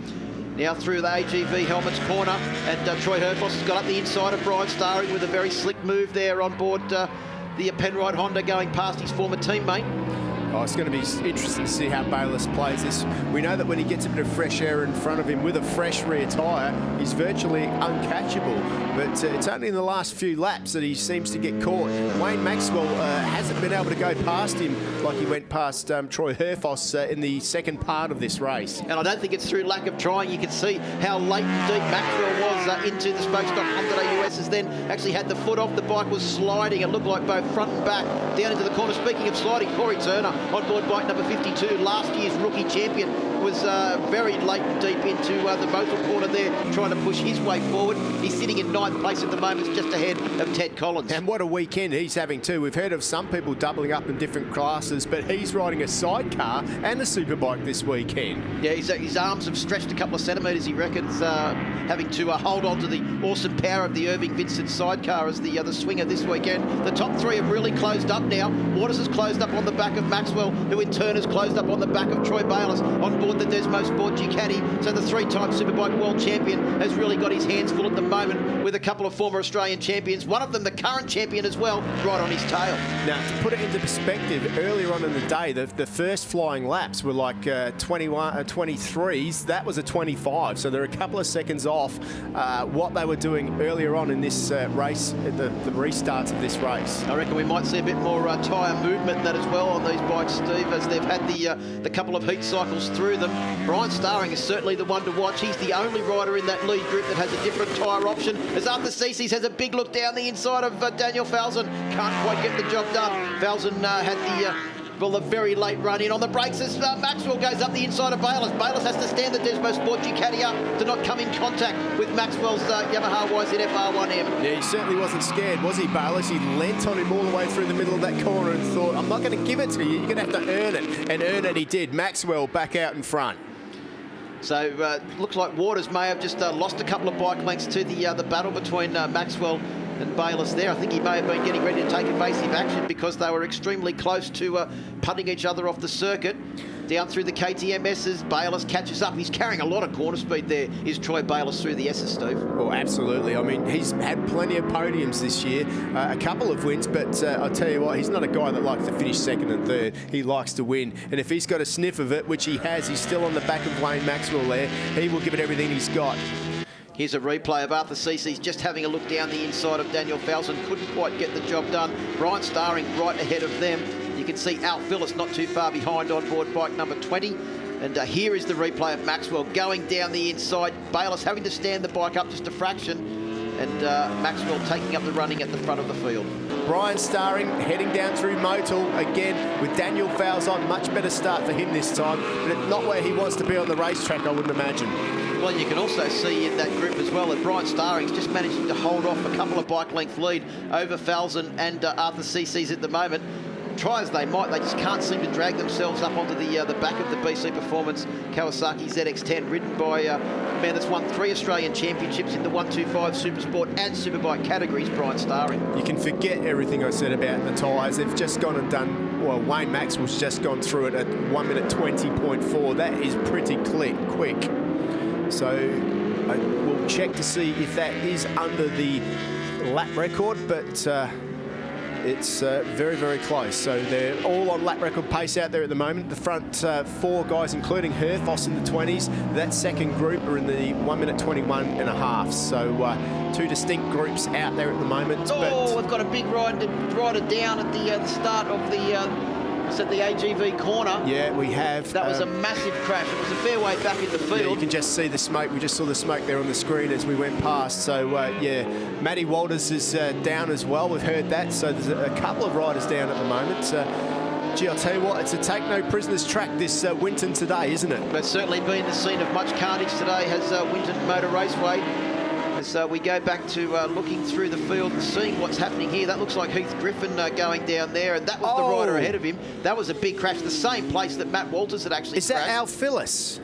Now through the AGV Helmets corner, and Troy Herfoss has got up the inside of Brian Starring with a very slick move there on board the Penrite Honda, going past his former teammate. Oh, it's going to be interesting to see how Bayliss plays this. We know that when he gets a bit of fresh air in front of him with a fresh rear tyre, he's virtually uncatchable. But it's only in the last few laps that he seems to get caught. Wayne Maxwell hasn't been able to go past him like he went past Troy Herfoss in the second part of this race. And I don't think it's through lack of trying. You can see how late and deep Maxwell was into the spokes.com.au S's, then actually had the foot off. The bike was sliding. It looked like both front and back down into the corner. Speaking of sliding, Corey Turner on board bike number 52, last year's rookie champion, was very late and deep into the motor corner there, trying to push his way forward. He's sitting in ninth place at the moment, just ahead of Ted Collins. And what a weekend he's having too. We've heard of some people doubling up in different classes, but he's riding a sidecar and a superbike this weekend. Yeah, his arms have stretched a couple of centimetres, he reckons, having to hold on to the awesome power of the Irving Vincent sidecar as the swinger this weekend. The top three have really closed up now. Waters has closed up on the back of Maxwell, who in turn has closed up on the back of Troy Bayliss on board the Desmo Sport Ducati. So the three-time Superbike world champion has really got his hands full at the moment with a couple of former Australian champions, one of them the current champion as well, right on his tail. Now, to put it into perspective, earlier on in the day, the first flying laps were like 23s. That was a 25, so they're a couple of seconds off what they were doing earlier on in this race, the restarts of this race. I reckon we might see a bit more tyre movement in that as well on these bikes, Steve, as they've had the couple of heat cycles through them. Brian Starring is certainly the one to watch. He's the only rider in that lead group that has a different tyre option, as Arthur Cece's has a big look down the inside of Daniel Falzon. Can't quite get the job done. Falzon had the very late run in on the brakes as Maxwell goes up the inside of Bayliss. Bayliss has to stand the Desmo Sport Ducati up to not come in contact with Maxwell's Yamaha YZ FR1M. Yeah, he certainly wasn't scared, was he, Bayliss? He leant on him all the way through the middle of that corner and thought, I'm not going to give it to you, you're going to have to earn it. And earn it he did. Maxwell back out in front. So looks like Waters may have just lost a couple of bike lengths to the battle between Maxwell and Bayliss there. I think he may have been getting ready to take evasive action because they were extremely close to putting each other off the circuit. Down through the KTM S's, Bayliss catches up. He's carrying a lot of corner speed there, is Troy Bayliss through the S's, Steve. Oh, absolutely. I mean, he's had plenty of podiums this year, a couple of wins, but I'll tell you what, he's not a guy that likes to finish second and third. He likes to win. And if he's got a sniff of it, which he has, he's still on the back of Wayne Maxwell there, he will give it everything he's got. Here's a replay of Arthur Cece's just having a look down the inside of Daniel Falzon. Couldn't quite get the job done. Brian Starring right ahead of them. You can see Al Phillips not too far behind on board bike number 20. And here is the replay of Maxwell going down the inside. Bayliss having to stand the bike up just a fraction. And Maxwell taking up the running at the front of the field. Brian Starring heading down through Motul again with Daniel Falzon. Much better start for him this time, but it's not where he wants to be on the racetrack, I wouldn't imagine. Well, you can also see in that group as well that Brian Starring's just managing to hold off a couple of bike length lead over Falzon and Arthur Cece's at the moment. try as they might, they just can't seem to drag themselves up onto the back of the BC Performance Kawasaki ZX10, ridden by a man that's won 3 Australian Championships in the 125 Supersport and Superbike categories, Brian Starring. You can forget everything I said about the tyres. They've just gone and done, well, Wayne Maxwell's just gone through it at 1 minute 20.4. That is pretty quick. So we'll check to see if that is under the lap record, but it's very, very close. So they're all on lap record pace out there at the moment. The front 4 guys, including Herfoss in the 20s, that second group are in the 1 minute 21.5. So 2 distinct groups out there at the moment. Oh, we've got a big rider down at the start of the AGV corner. Yeah, we have. That was a massive crash. It was a fair way back in the field. Yeah, you can just see the smoke. We just saw the smoke there on the screen as we went past. So, yeah, Matty Walters is down as well. We've heard that. So there's a couple of riders down at the moment. Gee, I'll tell you what, it's a take no prisoners track this Winton today, isn't it? It's certainly been the scene of much carnage today, has Winton Motor Raceway. As we go back to looking through the field and seeing what's happening here. That looks like Heath Griffin going down there, and that was the rider ahead of him. That was a big crash, the same place that Matt Walters had actually crashed. Is that Al Phyllis?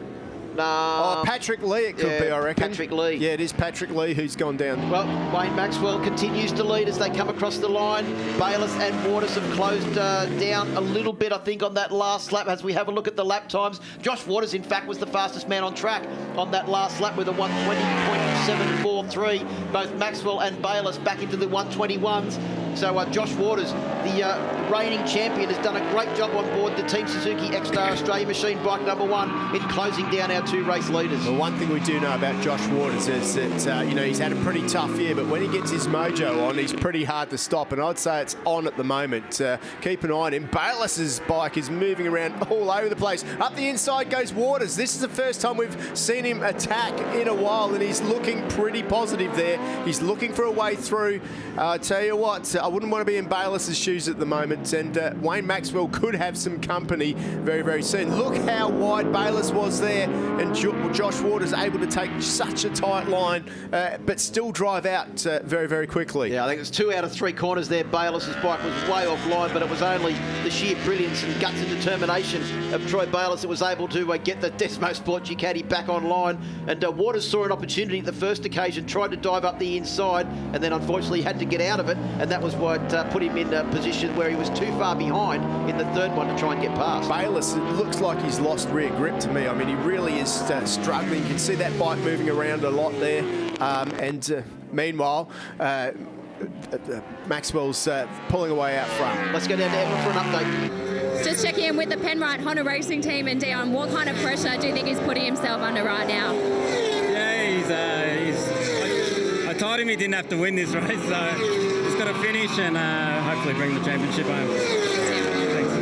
No. Patrick Lee it could be, I reckon. Patrick Lee. Yeah, it is Patrick Lee who's gone down. Well, Wayne Maxwell continues to lead as they come across the line. Bayliss and Waters have closed down a little bit, I think, on that last lap as we have a look at the lap times. Josh Waters, in fact, was the fastest man on track on that last lap with a 120.743. Both Maxwell and Bayliss back into the 121s. So Josh Waters, the reigning champion, has done a great job on board the Team Suzuki X-Star Australia machine bike #1 in closing down our 2 race leaders. The one thing we do know about Josh Waters is that, you know, he's had a pretty tough year, but when he gets his mojo on, he's pretty hard to stop, and I'd say it's on at the moment. Keep an eye on him. Bayliss's bike is moving around all over the place. Up the inside goes Waters. This is the first time we've seen him attack in a while, and he's looking pretty positive there. He's looking for a way through. I tell you what, I wouldn't want to be in Bayliss's shoes at the moment, and Wayne Maxwell could have some company very, very soon. Look how wide Bayliss was there, and Josh Waters able to take such a tight line, but still drive out very, very quickly. Yeah, I think it was 2 out of 3 corners there. Bayliss's bike was way offline, but it was only the sheer brilliance and guts and determination of Troy Bayliss that was able to get the Desmo Sport Ducati back online. And Waters saw an opportunity at the first occasion, tried to dive up the inside, and then unfortunately had to get out of it, and that was what put him in a position where he was too far behind in the third one to try and get past. Bayliss, it looks like he's lost rear grip to me. I mean, he really is struggling. You can see that bike moving around a lot there. Meanwhile, Maxwell's pulling away out front. Let's go down to Emma for an update. Just checking in with the Penrite Honda Racing team, and Dion, what kind of pressure do you think he's putting himself under right now? Yeah, I told him he didn't have to win this race, so he's got to finish and hopefully bring the championship home. Thanks.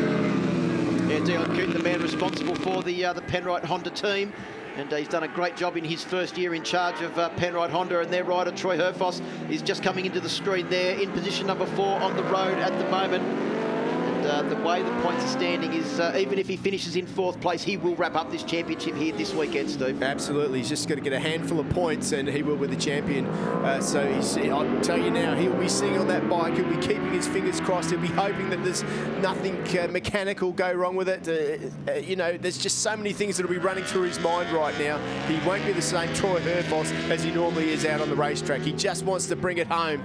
Yeah, Dion Coote, the man responsible for the Penrite Honda team. And he's done a great job in his first year in charge of Penrite Honda, and their rider, Troy Herfoss, is just coming into the screen there in position #4 on the road at the moment. And the way the points are standing is, even if he finishes in 4th place, he will wrap up this championship here this weekend, Steve. Absolutely. He's just got to get a handful of points and he will be the champion. So I'll tell you now, he'll be sitting on that bike. He'll be keeping his fingers crossed. He'll be hoping that there's nothing mechanical go wrong with it. You know, there's just so many things that will be running through his mind right now. He won't be the same Troy Herfoss as he normally is out on the racetrack. He just wants to bring it home.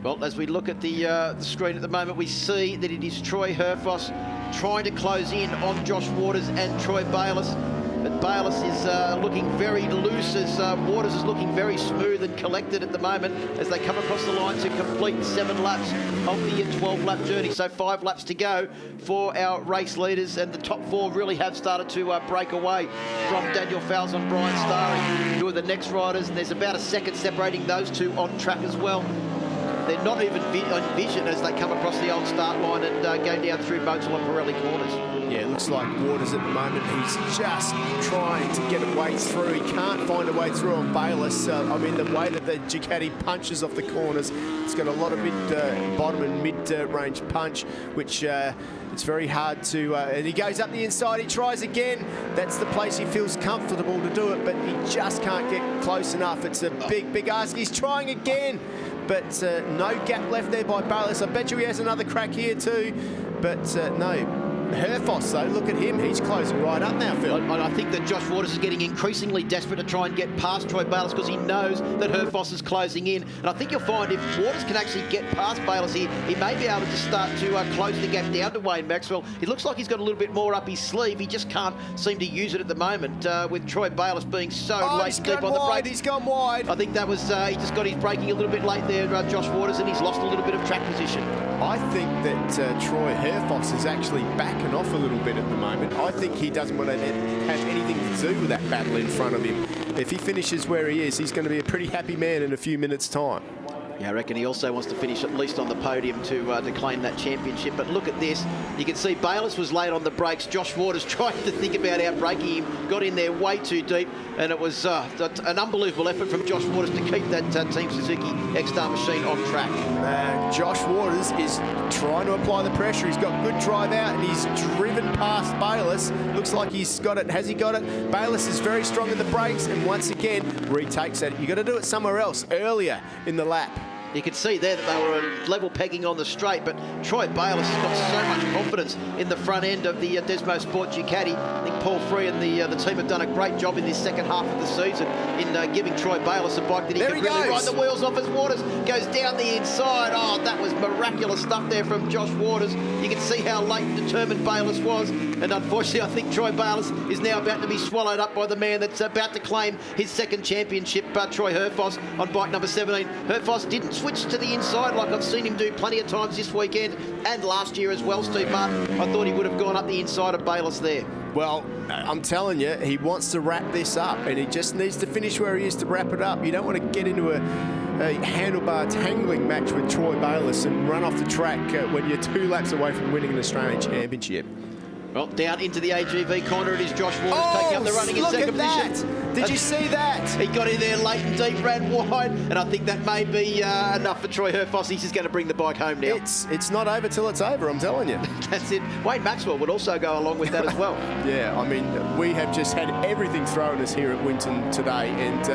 Well, as we look at the screen at the moment, we see that it is Troy Herfoss trying to close in on Josh Waters and Troy Bayliss. But Bayliss is looking very loose as Waters is looking very smooth and collected at the moment as they come across the line to complete 7 laps of the 12-lap journey. So 5 laps to go for our race leaders, and the top 4 really have started to break away from Daniel Fowles and Brian Starring, who are the next riders, and there's about a second separating those 2 on track as well. They're not even on vision as they come across the old start line and go down through Motul and Pirelli corners. Yeah, it looks like Waters at the moment, he's just trying to get a way through. He can't find a way through on Bayliss. I mean, the way that the Ducati punches off the corners, it's got a lot of bottom and mid-range punch, which it's very hard to... and he goes up the inside, he tries again. That's the place he feels comfortable to do it, but he just can't get close enough. It's a big ask. He's trying again. but no gap left there by Bayless. I bet you he has another crack here too, but no. Herfoss, though, look at him. He's closing right up now, Phil. I think that Josh Waters is getting increasingly desperate to try and get past Troy Bayless because he knows that Herfoss is closing in. And I think you'll find if Waters can actually get past Bayless here, he may be able to start to close the gap down to Wayne Maxwell. It looks like he's got a little bit more up his sleeve. He just can't seem to use it at the moment with Troy Bayless being so late and deep on the brakes. He's gone wide. I think that was, he just got his braking a little bit late there, Josh Waters, and he's lost a little bit of track position. I think that Troy Herfoss is actually backing off a little bit at the moment. I think he doesn't want to have anything to do with that battle in front of him. If he finishes where he is, he's going to be a pretty happy man in a few minutes' time. Yeah, I reckon he also wants to finish at least on the podium to claim that championship. But look at this. You can see Bayless was late on the brakes. Josh Waters tried to think about outbraking him, got in there way too deep, and it was an unbelievable effort from Josh Waters to keep that Team Suzuki X-Star machine on track. Josh Waters is trying to apply the pressure. He's got good drive out, and he's driven past Bayless. Looks like he's got it. Has he got it? Bayless is very strong in the brakes, and once again, retakes it. You've got to do it somewhere else, earlier in the lap. You could see there that they were level pegging on the straight, but Troy Bayless has got so much confidence in the front end of the Desmo Sport Ducati. I think Paul Free and the team have done a great job in this second half of the season in giving Troy Bayless a bike that he can really ride the wheels off as Waters goes down the inside. Oh, that was miraculous stuff there from Josh Waters. You can see how late and determined Bayless was, and unfortunately I think Troy Bayless is now about to be swallowed up by the man that's about to claim his second championship, Troy Herfoss, on bike number 17. Herfoss didn't switch to the inside like I've seen him do plenty of times this weekend and last year as well, Steve Martin. I thought he would have gone up the inside of Bayless there. Well, I'm telling you, he wants to wrap this up, and he just needs to finish where he is to wrap it up. You don't want to get into a handlebar tangling match with Troy Bayless and run off the track when you're 2 laps away from winning an Australian Championship. Well, down into the AGV corner, it is Josh Waters taking up the running in second position. Did you see that? He got in there late and deep, ran wide, and I think that may be enough for Troy Herfoss. He's just going to bring the bike home now. It's not over till it's over, I'm telling you. That's it. Wayne Maxwell would also go along with that as well. Yeah, I mean, we have just had everything thrown at us here at Winton today, and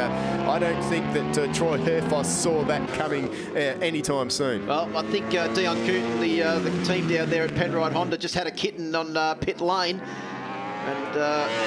I don't think that Troy Herfoss saw that coming anytime soon. Well, I think Dion Coote, the team down there at Penrite Honda, just had a kitten on pit lane. And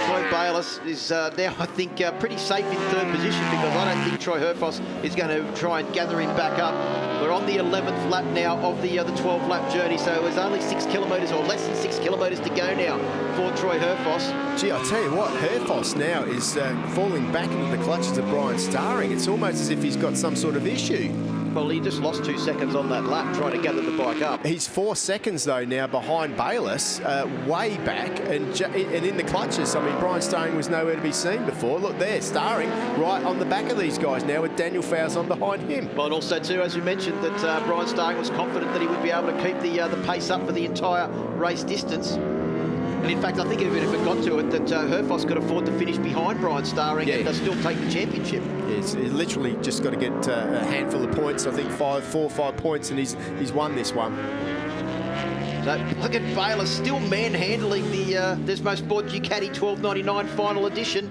Troy Bayless is now, I think, pretty safe in third position because I don't think Troy Herfoss is going to try and gather him back up. We're on the 11th lap now of the 12-lap journey, so it was only 6 kilometres or less than 6 kilometres to go now for Troy Herfoss. Gee, I'll tell you what, Herfoss now is falling back into the clutches of Brian Starring. It's almost as if he's got some sort of issue. Well, he just lost 2 seconds on that lap trying to gather the bike up. He's 4 seconds, though, now behind Bayless, way back, and in the clutches. I mean, Brian Starring was nowhere to be seen before. Look there, Starring right on the back of these guys now with Daniel Fowles on behind him. Well, and also, too, as you mentioned, that Brian Starring was confident that he would be able to keep the pace up for the entire race distance. And in fact, I think even if it got to it, that Herfoss could afford to finish behind Brian Starring and still take the championship. He's literally just got to get a handful of points. I think 4 or 5 points, and he's won this one. So look at Bayless still manhandling the Desmo Sport Ducati 1299 final edition.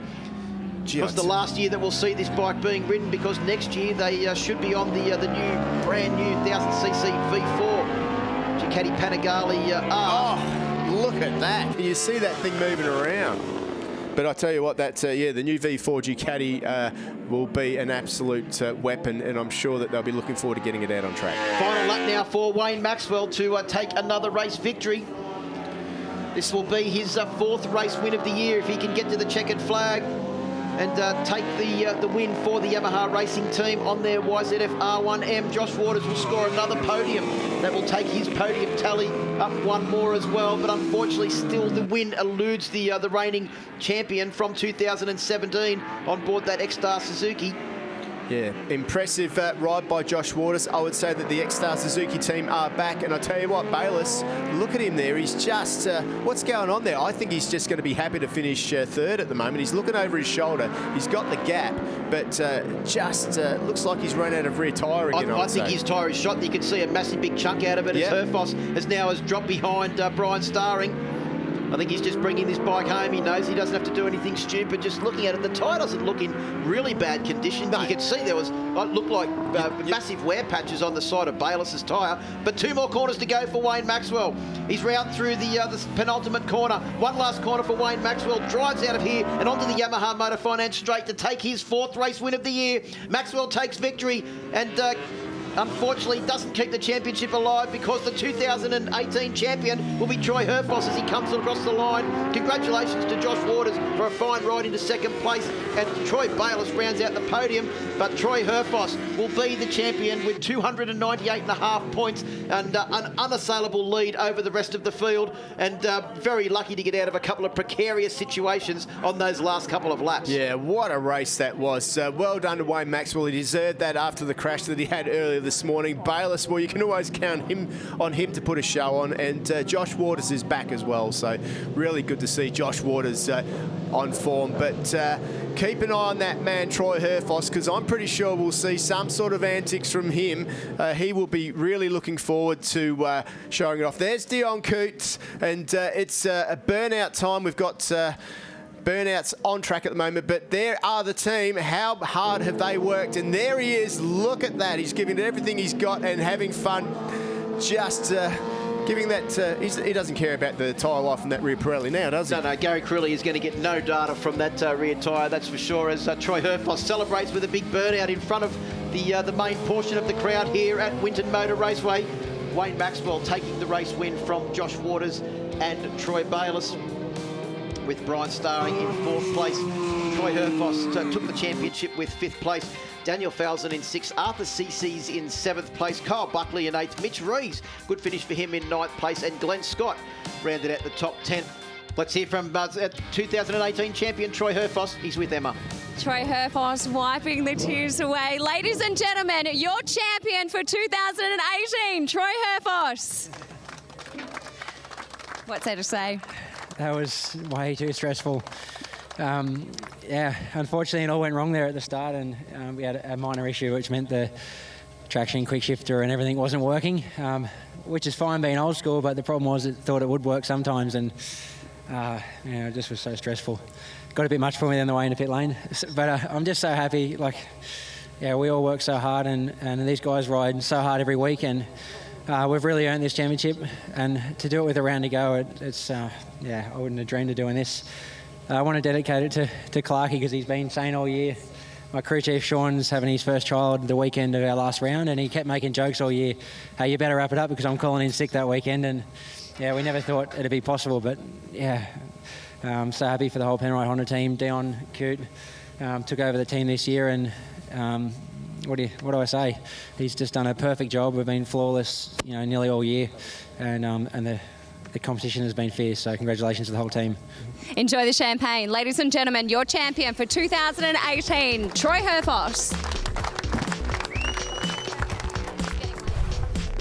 It's the last year that we'll see this bike being ridden because next year they should be on the brand new 1000cc V4 Ducati Panigale R. Look at that. You see that thing moving around. But I tell you what, the new V4 Ducati will be an absolute weapon, and I'm sure that they'll be looking forward to getting it out on track. Final lap now for Wayne Maxwell to take another race victory. This will be his 4th race win of the year if he can get to the checkered flag and take the win for the Yamaha racing team on their YZF R1M. Josh Waters will score another podium. That will take his podium tally up 1 more as well, but unfortunately still the win eludes the reigning champion from 2017 on board that X-Star Suzuki. Yeah, impressive ride by Josh Waters. I would say that the X-Star Suzuki team are back, and I tell you what, Bayless, look at him there. He's just, what's going on there? I think he's just going to be happy to finish 3rd at the moment. He's looking over his shoulder. He's got the gap, but just looks like he's run out of rear tyre again. I think his tyre is shot. You can see a massive big chunk out of it as Herfoss has dropped behind Brian Starring. I think he's just bringing this bike home. He knows he doesn't have to do anything stupid. Just looking at it, the tyre doesn't look in really bad condition. No. You can see there was, it looked like massive wear patches on the side of Baylis's tyre. But 2 more corners to go for Wayne Maxwell. He's round through the penultimate corner. One last corner for Wayne Maxwell. Drives out of here and onto the Yamaha Motor Finance straight to take his 4th race win of the year. Maxwell takes victory and unfortunately doesn't keep the championship alive because the 2018 champion will be Troy Herfoss as he comes across the line. Congratulations to Josh Waters for a fine ride into 2nd place, and Troy Bayliss rounds out the podium, but Troy Herfoss will be the champion with 298.5 points and an unassailable lead over the rest of the field, and very lucky to get out of a couple of precarious situations on those last couple of laps. Yeah, what a race that was. Well done to Wayne Maxwell. He deserved that after the crash that he had earlier this morning. Bayliss, well, you can always count on him to put a show on, and Josh Waters is back as well, so really good to see Josh Waters on form. But keep an eye on that man, Troy Herfoss, because I'm pretty sure we'll see some sort of antics from him. He will be really looking forward to showing it off. There's Dion Coots, and it's a burnout time. We've got Burnouts on track at the moment, but there are the team. How hard have they worked? And there he is. Look at that. He's giving it everything he's got and having fun. Just giving that. He doesn't care about the tyre life on that rear Pirelli now, does he? No, Gary Crilly is going to get no data from that rear tyre, that's for sure, as Troy Herfoss celebrates with a big burnout in front of the main portion of the crowd here at Winton Motor Raceway. Wayne Maxwell taking the race win from Josh Waters and Troy Bayliss, with Brian Starring in 4th place. Troy Herfoss took the championship with 5th place. Daniel Falzon in 6th. Arthur Cece's in 7th place. Kyle Buckley in 8th. Mitch Rees, good finish for him in 9th place. And Glenn Scott rounded out the top 10. Let's hear from 2018 champion Troy Herfoss. He's with Emma. Troy Herfoss wiping the tears away. Ladies and gentlemen, your champion for 2018, Troy Herfoss. What's there to say? That was way too stressful. Yeah, unfortunately it all went wrong there at the start, and we had a minor issue which meant the traction quick shifter and everything wasn't working, which is fine being old school, but the problem was it thought it would work sometimes, and it just was so stressful. Got a bit much for me on the way into pit lane, but I'm just so happy. Like, yeah, we all work so hard, and these guys ride so hard every week, and we've really earned this championship, and to do it with a round to go, it's I wouldn't have dreamed of doing this. I want to dedicate it to Clarkey because he's been saying all year. My crew chief Sean's having his first child the weekend of our last round, and he kept making jokes all year. Hey, you better wrap it up because I'm calling in sick that weekend, and yeah, we never thought it'd be possible, but yeah, I'm so happy for the whole Penrite Honda team. Dion Coote took over the team this year, and what do I say? He's just done a perfect job. We've been flawless, nearly all year, and the competition has been fierce. So congratulations to the whole team. Enjoy the champagne, ladies and gentlemen. Your champion for 2018, Troy Herfoss.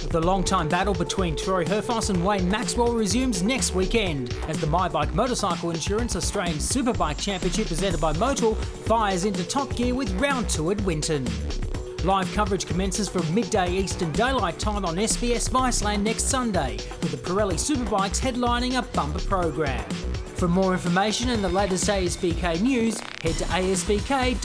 The long-time battle between Troy Herfoss and Wayne Maxwell resumes next weekend as the MyBike Motorcycle Insurance Australian Superbike Championship presented by Motul fires into top gear with round 2 at Winton. Live coverage commences from midday Eastern Daylight Time on SBS Viceland next Sunday, with the Pirelli Superbikes headlining a bumper program. For more information and the latest ASBK news, head to asbk.com.au.